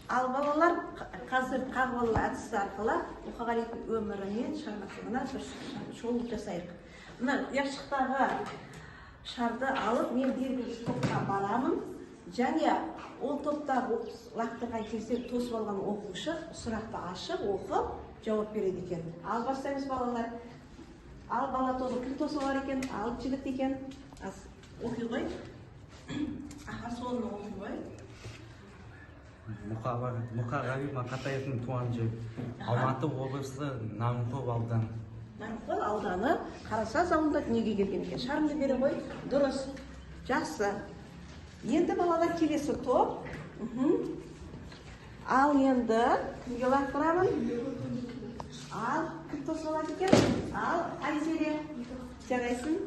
Ал балалар қазір қағбалы әдісі арқылы Мұқағалидың өмірі мен шығармашылығына бір шолу жасайық. Мына яшықтағы шарды алып, мен белгілі топқа барамын, және ол топтағы лақтырған кезде тосып алған оқушы сұрақты ашып, оқып, жауап береді екен. Ал бастаймыз балалар. Ал бала тобы кім тосып алар екен? Ал жігіт екен. Оқи ғой. Аға соны оқи ғой. Мұқағали Мақатаевтың туған жері Алматы облысы Нарынқол ауданы. Нарынқол ауданы Қарасаз ауылында дүниеге келген екен. Шарымды бере ғой. Дұрыс. Жақсы. Енді балалар келесі топ. Ал енді кімге лақтырамын? Ал кім тосып алады екен? Ал Айзере. Жарайсың.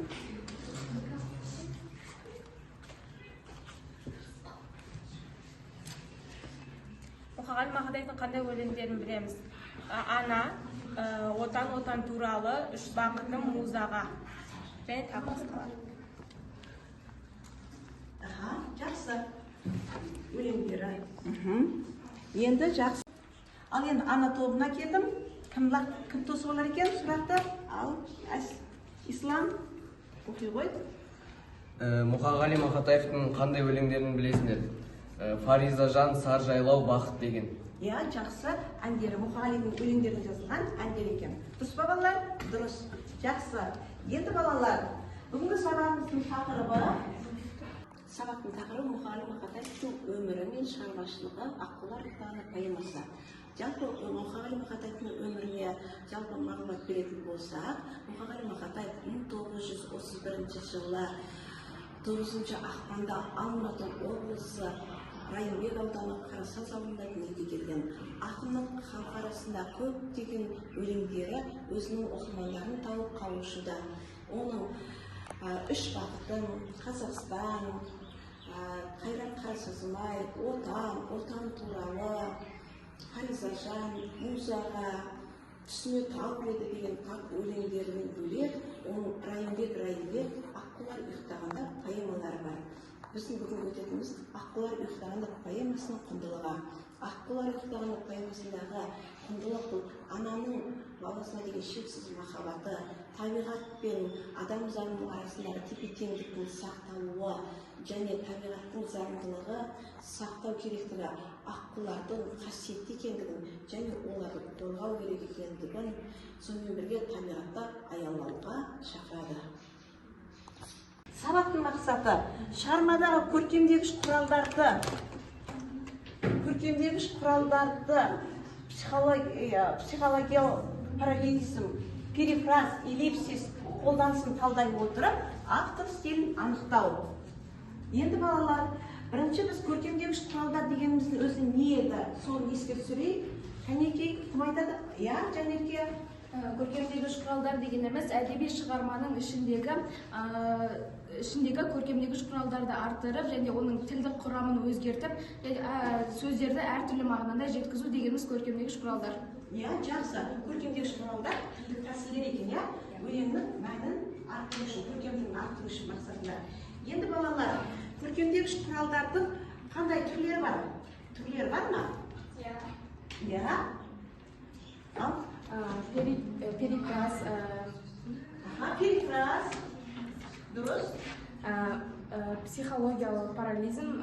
Мұқағали Мақатаевтың қандай өлеңдерін білеміз? Ана, отан туралы, үш бақытым музаға. Және тағы басқалар. Жақсы. Өлеңдері. Енді жақсы. Ал енді ана тобына келдім. Кім тосып алар екен сұрақты? Ал Ислам. Оқи ғой. Мұқағали Мақатаевтың қандай өлеңдерін білесіңдер? Фаризажан Саржайлау бақыт деген. Иә, жақсы. Әндері Мұқағалидың өлеңдеріне жазылған әндер екен. Дұрыс па балалар? Дұрыс. Жақсы. Енді балалар, бүгінгі сабағымыздың тақырыбы Мұқағали Мақатаевтың өмірі мен шығармашылығы Аққулар ұйықтағаны поэмасы. Жалпы Мұқағали Мақатаевтың өміріне жалпы мағлұмат беретін болсақ, Мұқағали Мақатаев 1931 жылы 9 ақпанда Алматы облысы Райымбек ауданы Қарасаз ауылында дүниеге келген. Ақынның халық арасында көптеген өлеңдері өзінің оқырмандарын тауып қалушыда. Оның үш бақытым, Қазақстан, Қайрат Қарасазым-ай, отан туралы, Фаризажан, музаға, түсіне тау еді деген өлеңдерінен бөлек, оның Райымбек, Аққулар ұйықтағанда поэмалары бар. Біздің бүгін өтетіміз Аққулар ұйықтағанда поэмасының құндылығы. Аққулар ұйықтағанда поэмасындағы құндылық бұл ананың баласына деген шексіз махаббаты, табиғат пен адам заңының арасындағы тепе-теңдіктің сақталуы және табиғаттың заңдылығы сақтау керектігі, аққулардың қасиетті екендігін және оларды қорғау керек екендігін, сонымен бірге табиғатты аялауға шақырады. Сабақтың мақсаты шығармадағы көркемдегіш құралдарды психологиялық параллелизм, перефраз, эллипсис қолданысын талдай отырып, автор стилін анықтау. Енді балалар, бірінші біз көркемдегіш құралдар дегеніміздің өзі не еді? Соны еске түсірейік. Кәнекей, кім айтады? Иә, Жанерке. Көркемдегіш құралдар дегеніміз әдеби шығарманың ішіндегі көркемдегіш құралдарды арттырып және оның тілдік құрамын өзгертіп, сөздерді әртүрлі мағынада жеткізу дегеніміз көркемдегіш құралдар. Иә, жақсы. Көркемдегіш құралдар тілдік тәсілдер екен, иә? Өлеңнің мәнін арттыру үшін, көркемдігін арттыру үшін мақсатында. Енді балалар, көркемдегіш құралдардың қандай түрлері бар? Түрлері бар ма? Иә. Иә. Ал? Перифраз. Перифраз. Дұрыс. Психологиялық параллелизм,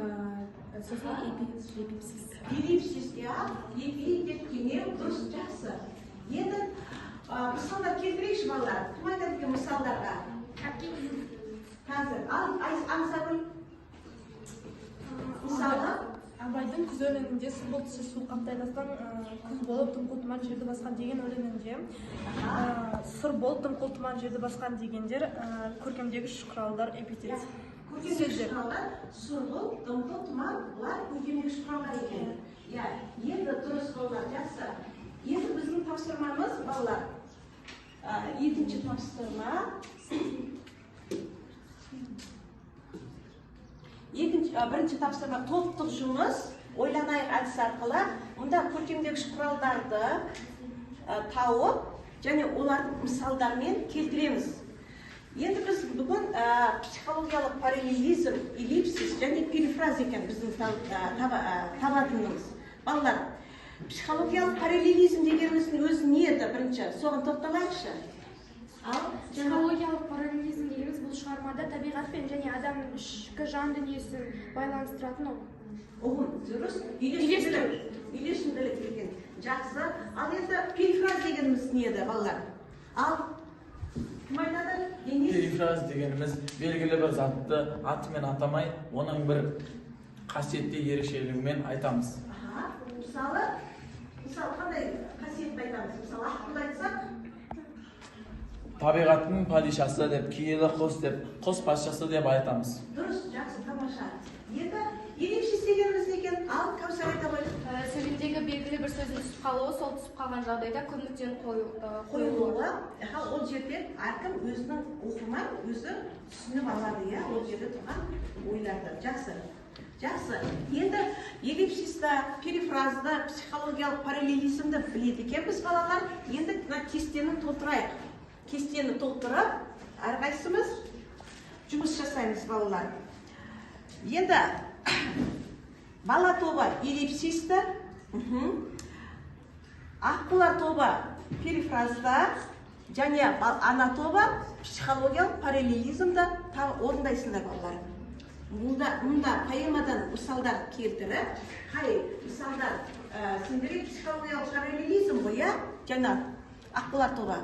сосын эллипсис. Эллипсис, иә. Деп кеңеу, дұрыс, жақсы. Енді мысалдар келтірейікші балалар. Кім айтады екен мысалдарға? Қазір. Ал Аңсагүл. Мысалы? Абайдың күз өлеңінде су бұлтсыз су қаптайластан күз болып дымқыл тұман жерді басқан деген өлеңінде сұр болып дымқыл тұман жерді басқан дегендер көркемдегіш құралдар эпитет. Көркемдегіш құралдар сұр болып дымқыл тұман бұлар көркемдегіш құралдар екен. Енді дұрыс балалар, жақсы. Енді біздің тапсырмамыз балалар. Екінші тапсырма. Бірінші тапсырма топтық жұмыс, ойланайық әдісі арқылы. Мұнда көркемдегіш құралдарды тауып, және олардың мысалдармен келтіреміз. Енді біз бүгін психологиялық параллелизм, эллипсис және перифраз екен біздің табатынымыз. Балалар, психологиялық параллелизм дегеніміздің өзі не еді бірінші? Соған тоқталайықшы. Психологиялық параллелизм дегеніміз бұл шығармада табиғатпен және адамның ішкі жан дүниесін байланыстыратын ұғым, дұрыс. Үйлесімділік деген жақсы. Ал енді перифраз дегеніміз не еді, балалар? Перифраз дегеніміз белгілі бір затты атымен атамай, оның бір қасиетті ерекшелігімен айтамыз. Мысалы қандай қасиетті айтамыз? Мысалы, ақылды айтсақ, Табиғаттың падишасы деп, киелі құс деп, құс патшасы деп айтамыз. Дұрыс, жақсы, тамаша. Енді ерекшесі дегеніміз екен, ал Кәусар айта ғой. сөйлемдегі белгілі бір сөздің түсіп қалуы, сол түсіп қалған жағдайда көмектен қойылуы. Ол жерде әркім өзінің оқырман өзі түсініп алады, иә, ол жерде тұрған ойларды. Жақсы. Енді эллипсисті, перифразды, психологиялық параллелизмді біледі екенбіз балалар. Енді кестені толтырайық. Кестені толтырып, әрқайсымыз жұмыс жасаймыз балалар. Енді бала тобы эллипсисті, аққулар тобы перифразды, және ана тобы психологиялық параллелизмді орындайсыңдар балалар. Мұнда поэмадан мысалдар келтіріп, қай мысалдар сендерге психологиялық параллелизм ғой, жаңа аққулар тобы.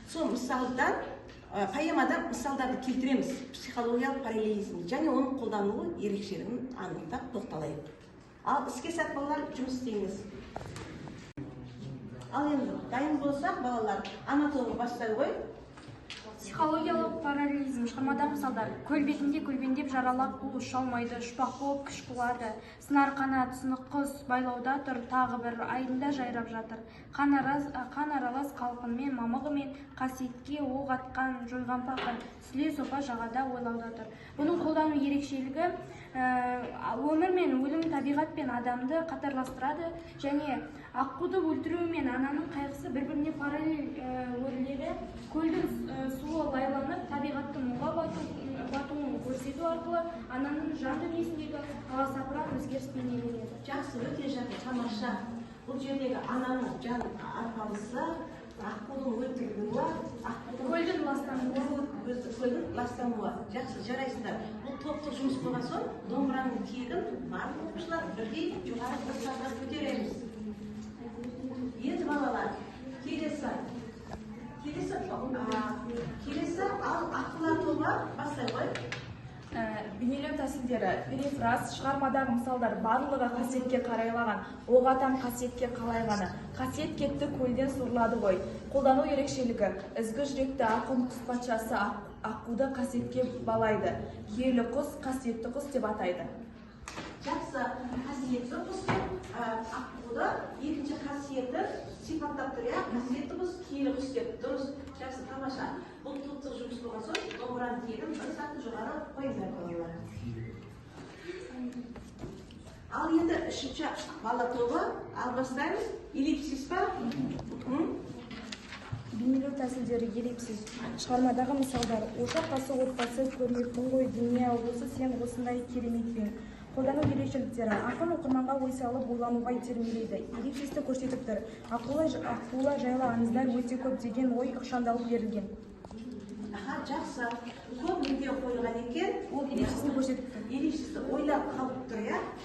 Сол мысалдан, поэмадан мысалдарды келтіреміз психологиялық параллелизм және оның қолдануы ерекшелігін анықтап тоқталайық. Ал іске сәт балалар жұмыс істейміз. Ал енді дайын болсақ балалар, ана тобы бастай ғой. Психологиялық параллелизм шығармада мысалдар: көл бетінде көлбеңдеп жаралап қу ұша алмайды, ұшпақ болып күш қуады, сынар қанат сынық құс байлауда тұр, тағы бір айдында жайрап жатыр, қан аралас қалқынмен мамығымен қасиетке оқ атқан жойған пақыр, сүле сопа жағада ойлауда тұр. Бұның қолдану ерекшелігі өмір мен өлім, табиғат пен адамды қатарластырады және аққуды өлтіру мен ананың қайғысы бір-біріне параллель өріледі. Көлдің суы лайланып, табиғаттың мұңға батуын көрсету арқылы ананың жан дүниесіндегі аласапыран өзгеріс бейнеленеді. Жақсы, өте жақсы, тамаша. Бұл жердегі ананың жан арпалысы, аққудың өлтірілуі, көлдің ластануы. Жақсы, жарайсыздар. Бұл топтық жұмыс болған соң, домбыраның тиегін барлық оқушылар бірдей жоғары қосарға көтереміз. Енді балалар, келесі ал аққулар тобы бастай ғой. Бейнелеу тәсілдері: перифраз, шығармадағы мысалдар барлығы қасиетке қарайлаған, оқ атам қасиетке қалайғаны, қасиет кетті көлден сорлады ғой. Қолдану ерекшелігі: ізгі жүректі ақын құс патшасы аққуды қасиетке балайды, киелі құс қасиетті құс деп атайды. Жақсы, қасиетті құс аққуды екінші қасиеті сипаттап тұр, қасиетті құс, киелі құс деп. Дұрыс, жақсы, тамаша. Бұл топтық жұмыс болған соң, домбыраның тиегін бір саты жоғары қойыңдар балалар. Ал енді үшінші бала тобы, ал бастаймыз. Эллипсис па? Бейнелеу тәсілдері: эллипсис, шығармадағы мысалдар: ошақ қасы отбасы көрмекпін ғой, дүние осы сен осындай кереметпен. Қолдану ерекшеліктері: ақын оқырманға ой салып ойлануға итермелейді. Эллипсисті көрсетіп тұр. Аққула жайлы аңыздар өте көп деген ой ықшамдалып берілген. Жақсы, көп мүдде қойылған екен, Ол эллипсисті көрсетіп тұр. эллипсисті ойлап қалып тұр,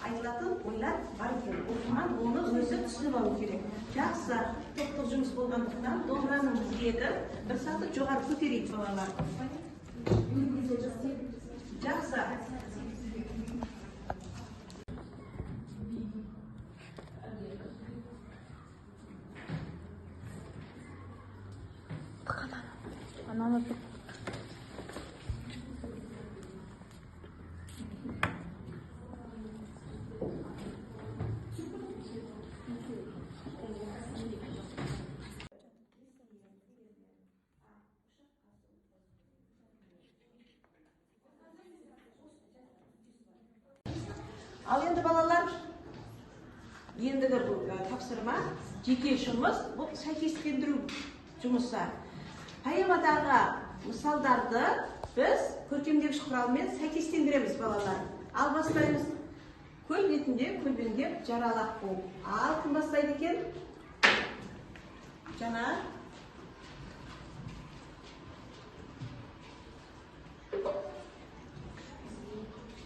айтылатын ойлар бар екен. Оқырман оны өзі түсініп алу керек. Жақсы, топтық жұмыс болғандықтан домбыраның тиегі бір саты жоғары көтерейік балалар. Жақсы. Ал енді балалар, ендігі тапсырма, жеке жұмыс, бұл сәйкестендіру жұмысы. Поэмадағы мысалдарды біз көркемдегіш құралмен сәйкестендіреміз балалар. Ал бастаймыз. Көл бетінде көлбеңдеп жаралақ болып. Ал кім бастайды екен? Жанар.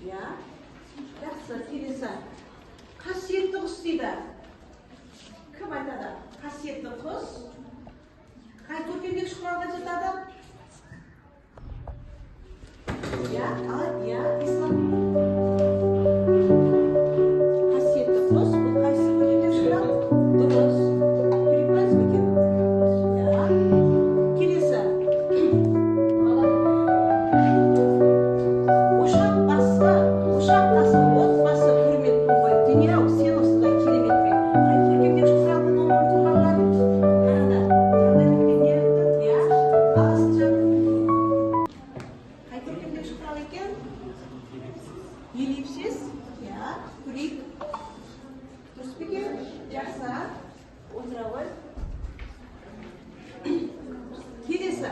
Ya, жақсы, келесі. Қасиетті құс дейді. Кім айтады? Қасиетті құс. Қай көркемдегіш құралға жатады? Ya, ислам. Қасиетті құс, бұл қайсы көркемдегіш құрал? Дұрыс. Көрейміз бе екен? Ya, келесі. Ошақ басы, отбасы көрметтің ғой. Дүние-ау, сен осылай кереметпен. Қай көркемдегіш құралдың номерін тұрғанлар? Қараңдар. Қандай көркемдегіш не айтты? Я, ағасынжан. Қай көркемдегіш құрал екен? Елепсіз. Я, көрейік. Дұрыс па екен? Жақсы. Отыра ғой. Келесі.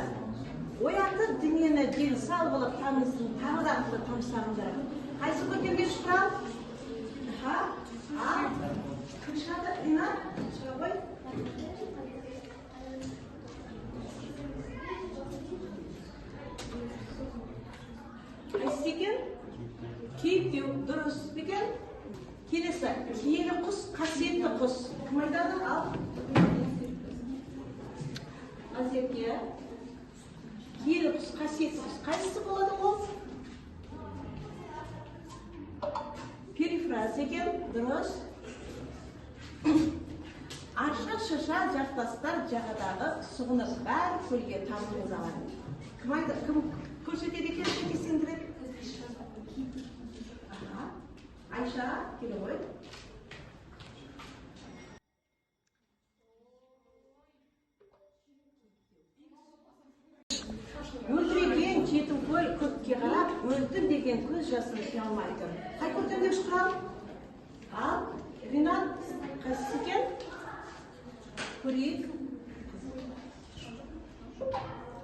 Оятып дүниені дел сал болып тамызын, тағы да тамсағындар. Қайсы көркемдегіш құрал? Кім шығады? Ина? Шыға ғой. Қайсы екен? Кейіптеу, дұрыс екен? Келесі. Киелі құс, қасиетті құс. Кім айтады? Ал. Азеке. Киелі құс, қасиетті құс. Қайсысы болады ол? Перифраз екен, дұрыс. Ашық шыша жартастар жағадағы сұғынып бәр көлге тамылғызаған. Кім көрсетеді екен сәйкестендіріп? Айша, келе ғой. Өлтіреген жетім қой көкке қарап, өлді деген көз жасын сүйе алмай тұр. Қай көркемдегіш құрал? Ал, Ринат, қайсысы екен? Көрейік.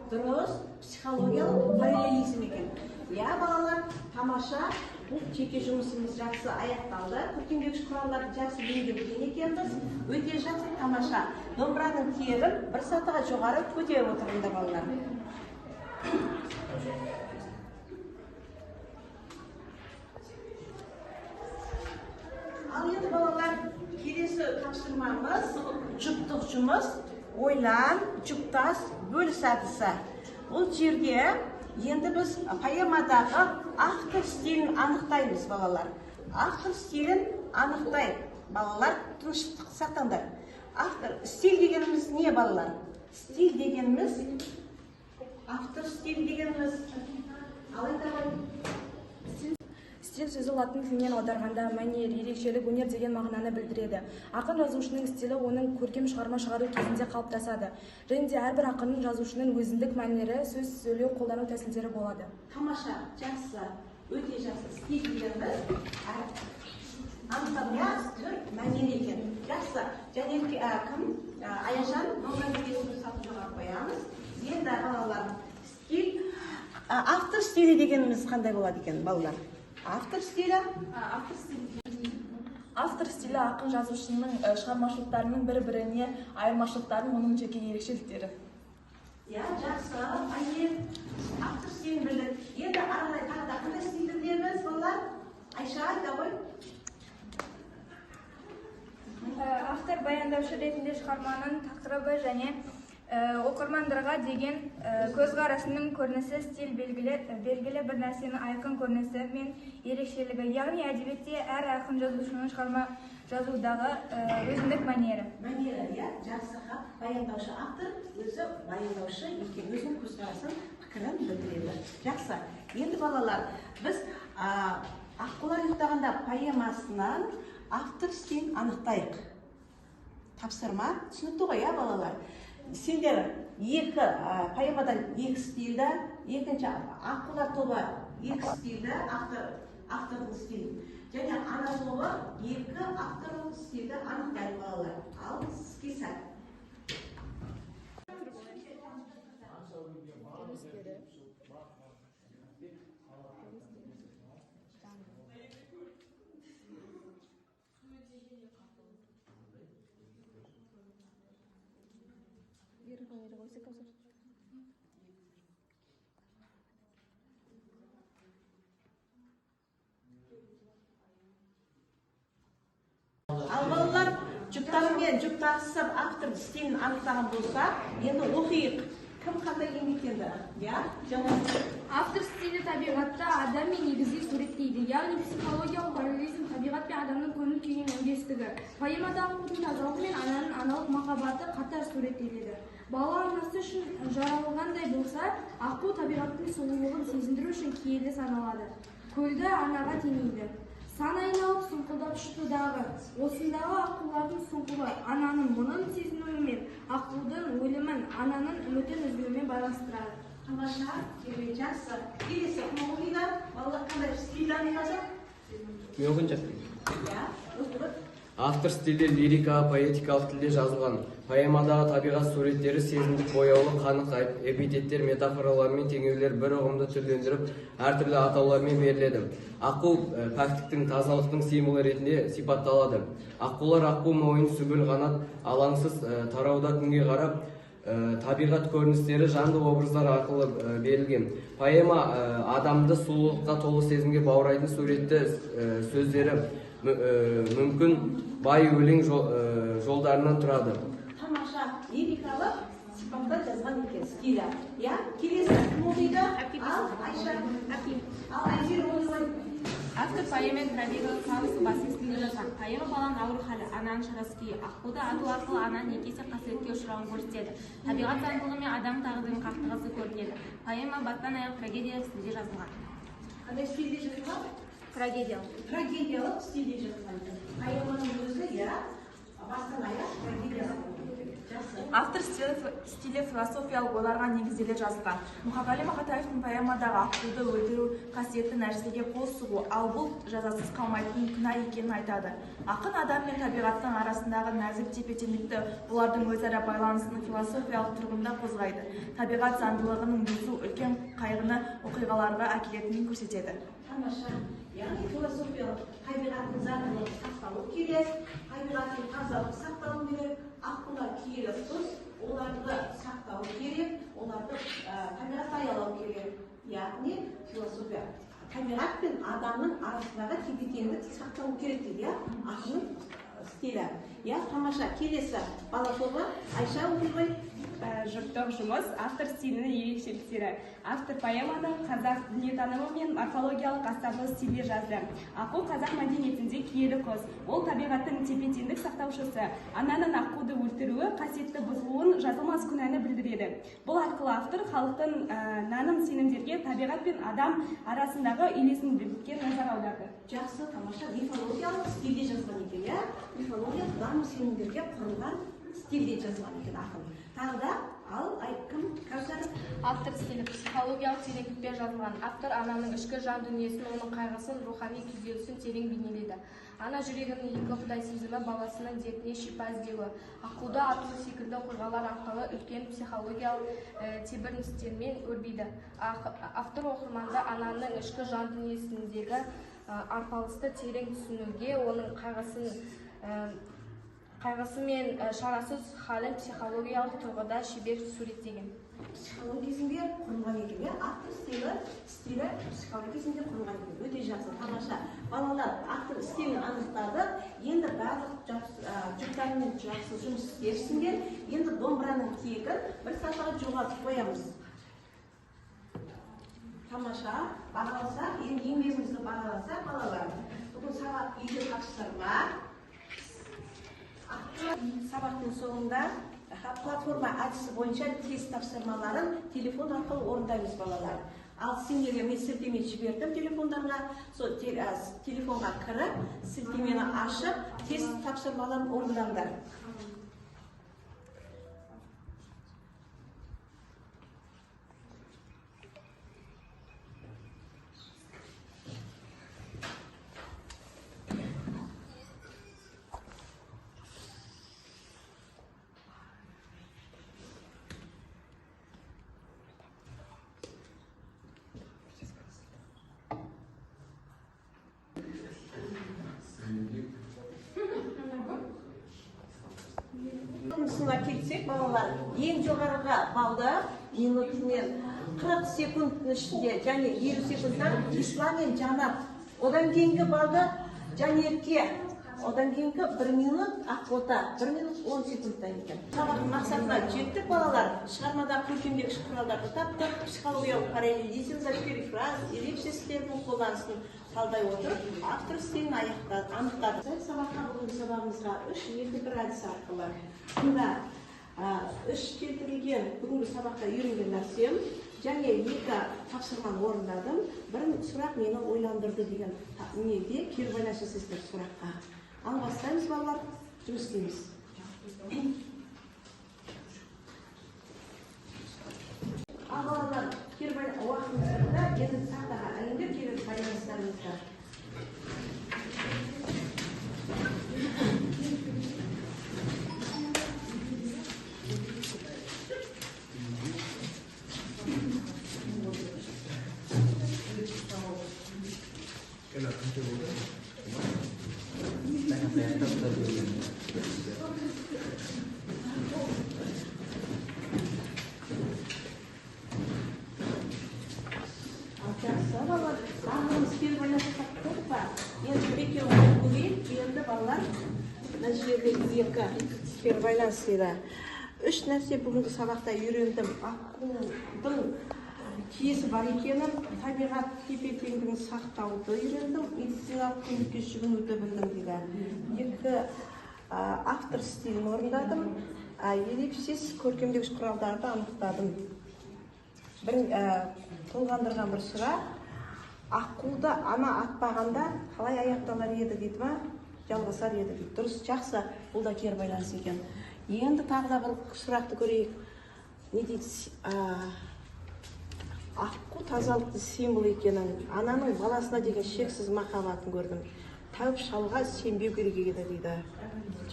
Дұрыс, психологиялық параллелизм екен. Я, балалар, тамаша. Бұл жеке жұмысымыз жақсы аяқталды. Көркемдегіш құралдарды жақсы білген екенбіз. Өте жақсы, тамаша. Домбыраның тиегін бір сатыға жоғары көтеріп отырыңдар, балалар. Ал енді балалар, келесі тапсырмамыз жұптық жұмыс, ойлан, жұптас, бөліс әдісі. Бұл жерде енді біз поэмадағы автор стилін анықтаймыз, балалар. Автор стилін анықтайық. Балалар, тыныштық сақтаңдар. Автор стиль дегеніміз не, балалар? Стиль дегеніміз, автор стиль дегеніміз, алайда ғой. Стиль сөзі латын тілінен аударғанда мәнер, ерекшелік, өнер деген мағынаны білдіреді. Ақын жазушының стилі оның көркем шығарма шығару кезінде қалыптасады. Және де әрбір ақынның жазушының өзіндік мәнері, сөз сөйлеу, қолдану тәсілдері болады. Тамаша, жақсы, өте жақсы. Стиль дегеніміз анықтамия түр мәнер екен. Жақсы. Және кім? Аяжан, номер келесін сатып жоғар қоямыз. Енді балалар, стиль, автор стилі дегеніміз қандай болады екен, балалар? Автор стилі? Автор стилі ақын жазушының шығармашылықтарының бір-біріне айырмашылықтарын, оның жеке ерекшеліктері. Я, жақсы, айел, автор стилін білдік. Енді аралай тағда қандай стилді білеміз, балалар? Айша, айта ғой. Автор баяндаушы ретінде шығарманың тақырыбы және оқырмандарға деген көзқарасының көрінісі, стиль белгілі бір нәрсенің айқын көрінісі мен ерекшелігі. Яғни әдебиетте әр ақын жазушының шығарма жазудағы өзіндік мәнері. Мәнері, я, жақсы, баяндаушы автор өзі баяндаушы екен, өзінің көзқарасын, пікірін білдіреді. Жақсы. Енді балалар, біз Аққулар ұйықтағанда поэмасынан автор стилін анықтайық. Тапсырма түсінікті ғой, балалар? Сендер екі поэмадан екі стильді, екінші Аққулар тобы екі стильді, автордың стилін. Және ана тобы екі автордың стильді анықтайды, балалар. Ал сізге сәт. көріністері. Ал балалар жұптарымен жұптасып автор стилін анықтаған болса, енді оқиық. Кім қандай еңбектенді? Я? Автор стилі табиғатта адам мен негізгі суреттейді, яғни психологиялық параллелизм табиғат пен адамның көңіл күйінің үндестігі. Поэмадағы отың тазалығы мен ананың аналық махаббаты қатар суреттеледі. Бала анасы үшін жаралғандай болса, аққу табиғаттың сұлулығын сезіндіру үшін киелі саналады. Көлді анаға теңейді. Сан айналып сұңқылдап ұшты-дағы, осындағы аққулардың сұңқылы ананың мұңын сезінуі мен аққудың өлімін ананың үмітін үзілуімен байланыстырады. Тамаша, жақсы. Келесі кім оқиды? Балалар қандай стилді анықтаса? Мен оқайын жақсы. Я, өтірік. Автор стилі лирика, поэтикалық тілде жазылған. Поэмадағы табиғат суреттері сезімдік бояулы, қанық эпитеттер, метафоралар мен теңеулер бір ұғымды түрлендіріп, әртүрлі атаулармен беріледі. Аққу пәктіктің, тазалықтың символы ретінде сипатталады. Аққулар аққу мойын, сүгіл қанат, алаңсыз тарауда күнге қарап, табиғат көріністері жанды образдар арқылы берілген. Поэма адамды сұлулыққа толы сезімге баурайтын суретті сөздері мүмкін бай өлең жолдарынан тұрады. Тамаша, лирикалық сипатта жазған екен стилі. Я, келесі кім оқиды? Айша. Ал Айзер оқиды. Автор поэма трагедиялық қағысы басым стилде жазған. Поэма баланың ауыр халі, ананың шарасы күйі, аққуды ату арқылы ананың некесі қасіретке ұшырауын көрсетеді. Табиғат заңдылығы мен адам тағдырының қақтығысы көрінеді. Поэма бастан аяқ трагедиялық стилде жазылған. Қандай стилде жазылған? Трагедиялық стилде жазылған. Поэманың өзі, я, бастан аяқ трагедиялық. Автор стилі философиялық ойларға негізделе жазылған. Мұқағали Мақатаевтың поэмадағы аққуды өлтіру қасиетті нәрсеге қол сұғу, ал бұл жазасыз қалмайтын күнә екенін айтады. Ақын адам мен табиғаттың арасындағы нәзік тепе-теңдікті, олардың өзара байланысының философиялық тұрғында қозғайды. Табиғат заңдылығының бұзу үлкен қайғыны оқиғаларға әкелетінін көрсетеді. Тамаша, яғни философиялық табиғаттың заңдылығы сақталу керек, табиғаттың тазалығы сақталу керек, аққулар киелі құс, оларды сақтау керек, оларды табиғатты аялау керек. Яғни философия табиғат пен адамның арасындағы тепе-теңдік сақталу керек дейді, ақынның стилі. Я, тамаша, келесі бала тобы Айша оқиды. Жұптық жұмыс автор стилінің ерекшеліктері. Автор поэманы қазақ дүниетанымы мен морфологиялық астарлы стилде жазды. Аққу қазақ мәдениетінде киелі құс. Ол табиғаттың тепе-теңдік сақтаушысы. Ананың аққуды өлтіруі қасиетті бұзылуын жазылмас күнәні білдіреді. Бұл арқылы автор халықтың наным сенімдерге табиғат пен адам арасындағы үйлесімділікке назар аударды. Жақсы, тамаша, мифологиялық стилде жазған екен, я? Мифологиялық наным сенімдерге құрылған стилде жазған екен ақын. Тағы да, ал кім? Кәусар? Автор стилі психологиялық тереңдікпен жазылған. Автор ананың ішкі жан дүниесін, оның қайғысын, рухани күйзелісін терең бейнеледі. Ана жүрегінің екі құдай сезімі баласының дертіне шипа іздеуі. Аққуды ату секілді оқиғалар арқылы үлкен психологиялық тебіріністермен өрбиді. Автор оқырманды ананың ішкі жан дүниесіндегі арпалысты терең түсінуге, оның қайғысы мен шарасыз халін психологиялық тұрғыда шебер суреттеген. Психологизмге құрылған екен, я? Автор стилі психологизмге құрылған екен. Өте жақсы, тамаша. Балалар, автор стилін анықтады. Енді барлық жұптарымен жақсы жұмыс істерсіңдер. Енді домбыраның тегін бір сатыға жоғалтып қоямыз. Тамаша, бағаласақ, енді еңбегімізді бағаласақ, балалар. Бүгін сабақ үйде тапсырма. Сабақтың соңында платформа әдісі бойынша тест тапсырмаларын телефон арқылы орындаймыз, балалар. Ал сендерге мен сілтеме жібердім телефондарға. Сол телефонға кіріп, сілтемені ашып, тест тапсырмаларын орындаңдар. келсек, балалар, ең жоғарыға балда минутымен 40 секундтың ішінде және 50 секундтан Исла мен Жанат. Одан кейінгі балда Жанерке. Одан кейінгі 1 минут Ақбота. 1 минут 10 секундтан екен. Сабақтың мақсатына жеттік балалар. Шығармада көркемдегіш құралдарды таптық. Психологиялық параллелизм, зашкелік фраз, эллипсистердің қолданысын талдай отырып, автор стилін анықтады. Сабаққа бүгінгі сабағымызға 3 енді бір әдіс арқылы. Сонда 3 келтірілген бүгінгі сабақта үйренген нәрсем және 2 тапсырманы орындадым. Бір сұрақ мені ойландырды деген неде кері байланысасыздар сұраққа. Ал бастаймыз балалар, жұмыс істейміз. Ал балалар, кері уақытыңызда енді тақтаға әліңдер кері байланыстарыңызда. Кері байланысыда 3 нәрсе бүгінгі сабақта үйрендім. Аққудың киесі бар екенін, табиғат тепе-теңдігін сақтауды үйрендім, медициналық көмекке жүгінуді білдім дейді. 2 автор стилін орындадым, эллипсис көркемдегіш құралдарды анықтадым. Толғандырған бір сұрақ, аққуды ана атпағанда қалай аяқталар еді дейді ма? Жалғасар еді дейді. Дұрыс, жақсы, бұл да кері байланыс екен. Енді тағы да бір сұрақты көрейік. Не дейді? Аққу тазалықты символ екенін, ананың баласына деген шексіз махаббатын көрдім. Тәуіп шалға сенбеу керек еді дейді.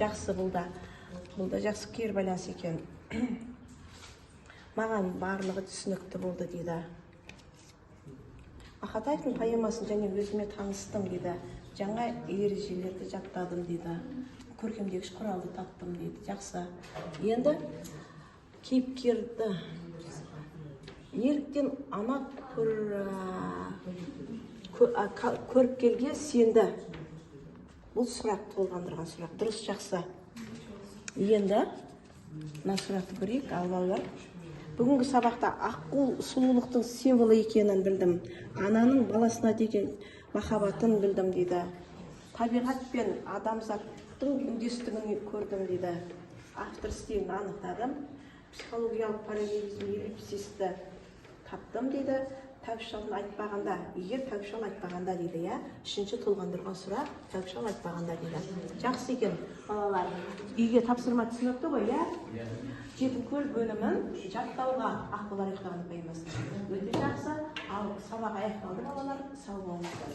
Жақсы, бұл да жақсы кері байланыс екен. Маған барлығы түсінікті болды дейді. Ақатаевтың поэмасын және өзіме таныстым дейді. Жаңа ережелерді жаттадым дейді. Көркемдегіш құралды таптым дейді. Жақсы. Енді кейіпкерді неліктен ана көріпкелге сенді? Бұл сұрақ толғандырған сұрақ. Дұрыс, жақсы. Енді мына сұрақты көрейік, балалар. Бүгінгі сабақта аққу сұлулықтың символы екенін білдім. Ананың баласына деген махаббатын білдім дейді. Табиғат пен адамзаттың үндестігін көрдім дейді. Автор стилін анықтадым. Психологиялық параллелизм, эллипсисті таптым дейді. Тәуіпшалын айтпағанда, егер тәуіпшал айтпағанда дейді, я. 3-ші толғандырған сұрақ, тәуіпшал айтпағанда дейді. Жақсы екен, балалар. Үйге тапсырма түсінікті ғой, я? Жетімкөл бөлімін жаттауға Ақболар аяқтағаны поэмасын. Өте жақсы. Ал сабақ аяқталды балалар, сау болыңыздар.